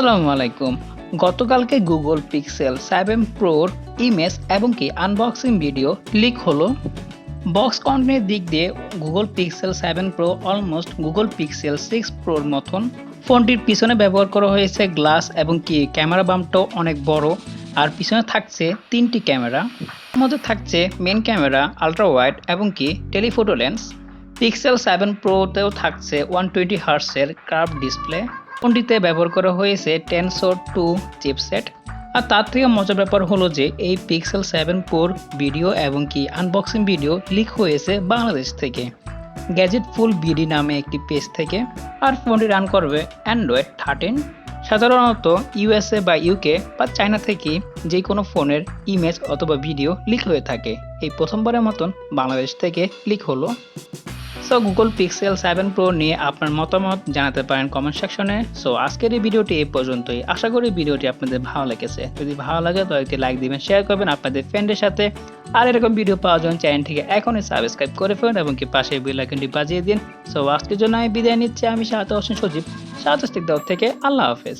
আসসালামু আলাইকুম। গতকালকে গুগল পিক্সেল 7 প্রোর ইমেজ এবং কি আনবক্সিং ভিডিও লিক হলো। বক্স কন্টেন্টের দিক দিয়ে Google pixel 7 pro almost Google pixel 6 প্রোর মতন। ফোনটির পিছনে ব্যবহার করা হয়েছে গ্লাস এবং কি ক্যামেরা বাম্পটাও অনেক বড়। আর পিছনে থাকছে 3টি ক্যামেরা, মধ্যে থাকছে মেন ক্যামেরা, আলট্রা ওয়াইড এবং কি টেলিফোটো লেন্স। পিক্সেল 7 প্রোতেও থাকছে 120 হার্টজের কার্ভ ডিসপ্লে। ফোনটিতে ব্যবহার করা হয়েছে টেনসর 2 চিপসেট। আর তার থেকে মজার ব্যাপার হলো যে এই পিক্সেল 7 প্রোর ভিডিও এবং কি আনবক্সিং ভিডিও লিক হয়েছে বাংলাদেশ থেকে, গ্যাজেট ফুল বিডি নামে একটি পেজ থেকে। আর ফোনটি রান করবে অ্যান্ড্রয়েড 13। সাধারণত ইউএসএ বা ইউকে বা চায়না থেকে যে কোনো ফোনের ইমেজ অথবা ভিডিও লিক হয়ে থাকে, এই প্রথমবারের মতন বাংলাদেশ থেকে লিক হলো। সো গুগল পিক্সেল 7 প্রো নিয়ে আপনার মতামত জানাতে পারেন কমেন্ট সেকশনে। সো আজকের এই ভিডিওটি এই পর্যন্তই। আশা করি ভিডিওটি আপনাদের ভালো লেগেছে। যদি ভালো লাগে তাহলে একটি লাইক দিবেন, শেয়ার করবেন আপনাদের ফ্রেন্ডের সাথে। আর এরকম ভিডিও পাওয়ার জন্য চ্যানেলটিকে এখনই সাবস্ক্রাইব করে ফেলুন এবং কি পাশে বেল আইকনটি বাজিয়ে দিন। সো আজকের জন্য আমি বিদায় নিচ্ছি। আমি শাহাদ হোসেন সজীব, শাহাদ হোসেন থেকে। আল্লাহ হাফেজ।